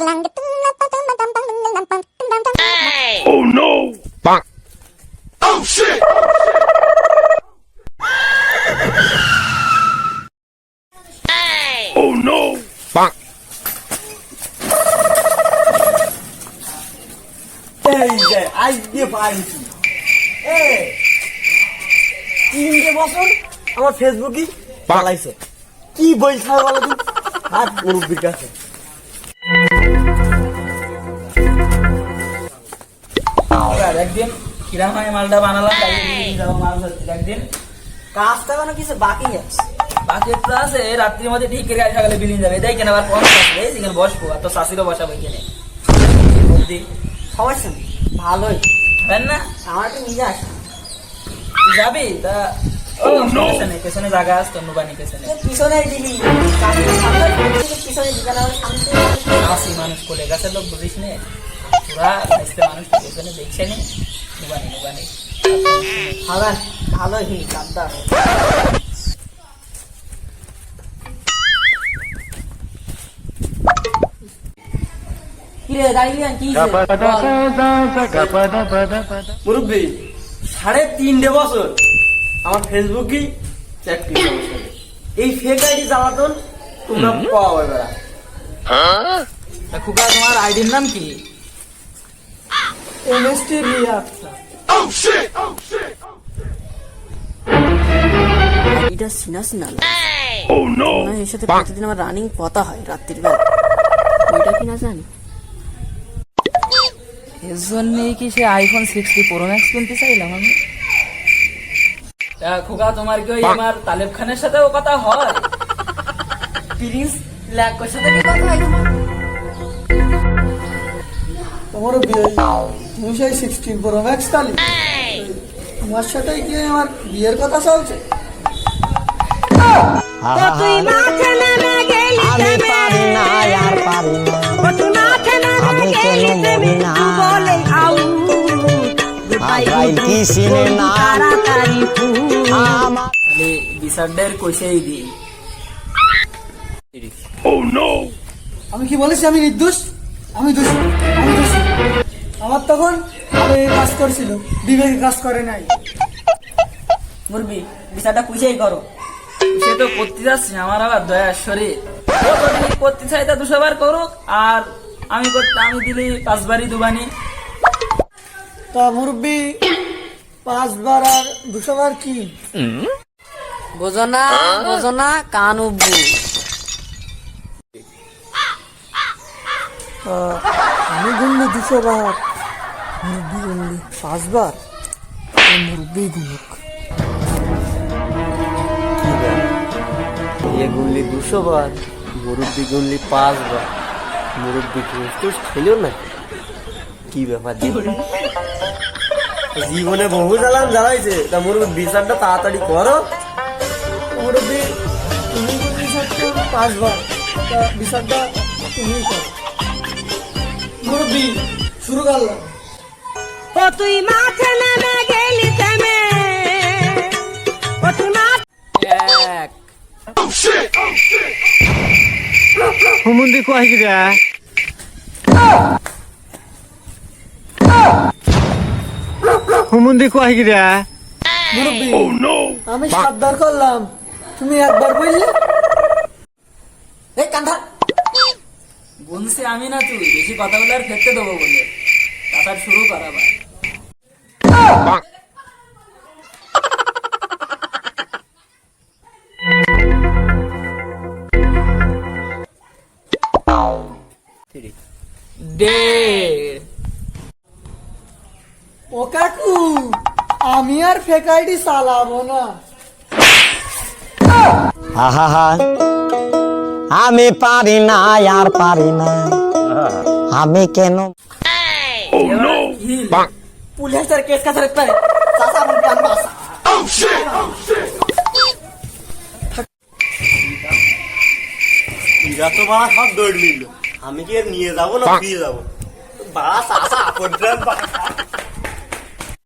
Oh no! Bonk. Oh shit! Oh no! Bonk. এই যে আজকে পাইছি তিনটে বছর আমার ফেসবুকই চালাইছে কি বলছে বলো তুমি আর মুরব্বীর কাছে একদিন কিরাম হয় মালটা বানালাম একদিন কাজটা কোনো কিছু বাকি আছে বাকি তো আছে রাত্রির মধ্যে ঠিক করে সকালে বিলিন যাবে তাই কেন আবার কম থাকবে সেখানে বসবো আর তো শাশিরও বসাবো এখানে সমস্যা নেই ভালোই হবেন না আমার একটু নিয়ে আস তুই যাবি তা সমস্যা নেই পেছনে জায়গা আছে তো নুবানি পেছনে পিছনে দিলি পিছনে দিকে না শান্তি আসি মানুষ কোলে গাছের লোক বুঝিস নে তোরা আসতে মানুষ পেছনে দেখছে নি নুবানি নুবানি ভালো ভালোই কামটা কিরে দাঁড়িয়ে কি মুরব্বী 3.5 বছর আমার ফেসবুকই এই ফেক আইডি জ্বালাতন তোমরা পাওয়া এবার তা খুকা তোমার আইডির নাম কি MST Riya Oh shit! Oh shit! এটা সিনা সিনা Oh no! এর সাথে প্রতিদিন আমার রানিং পতা হয় রাত্রির বেলা ওইটা কিনা জানি এর জন্যই কি সে আইফোন 60 প্রো ম্যাক্স কিনতে চাইলাম আমি তা খুকা তোমার কি ওই আমার তালেব খানের সাথেও কথা হয় প্লিজ ল্যাকের সাথে কি কথা হয় তোমার বিয়ে তুমি সেই 16 প্রো ম্যাক্স তালি তোমার সাথে কি আমার বিয়ের কথা চলছে আমি পারি না আর পারি না আমি কেন মরি না আজরাইল কি সিনে না আমার তাহলে বিচারদের কইছেই দি Oh no! আমি কি বলেছি আমি নির্দোষ আমি দোষী আমি দোষী আমার তখন এই কাজ করছিল বিবেক কাজ করে নাই মুরবি বিচারটা কইছেই করো সে তো করতে যাচ্ছে আমার আবার দয়া শরীর ও যদি করতে চাই তা 200 বার করুক আর আমি করতে আমি দিলি 5 বারই দুবানি তা মুরব্বী 5 বার আর 200 বার কি বোঝো না কান উব্বু আমি গুনলি 200 বার মুরব্বী গুনলি 5 বার মুরব্বী গুনুক গুনলি 200 বার মুরব্বী গুনলি 5 বার মুরব্বী তো খেলেও না কি ব্যাপার জীবনে বহু জ্বালাইছে তা মুরব্বী বিচারটা তাড়াতাড়ি করো মুরব্বী তুমি গুনলি 5 বার তা বিচারটা তুমি করো মুরব্বী শুরু করলাম তুই মাঠে নেমে গেলি থেমে তুই মাঠ এক Oh shit! Oh shit! হুমুন্দি কয় গিরা হুমুন্দি কয় গিরা মুরব্বী Oh no! আমি 7 বার করলাম তুমি একবার বললে এই কান্ধা গুনছে আমি না তুই বেশি কথা বলে আর ফেলতে দেবো বলে তারপর শুরু করাবা Bonk. দেড় ও কাকু আমি আর ফেক আইডি চালাবো না আহা আমি পারি না আর পারি না আমি কেন Oh no! Bonk. পুলিশের কেস কাছে রাখতে চাচা আমার গান বাসা Oh shit! Oh shit! এরা তো বাড়া সব দৌড় নিল আমি কি এর নিয়ে যাবো না দিয়ে যাবো বাড়া চাষা করলাম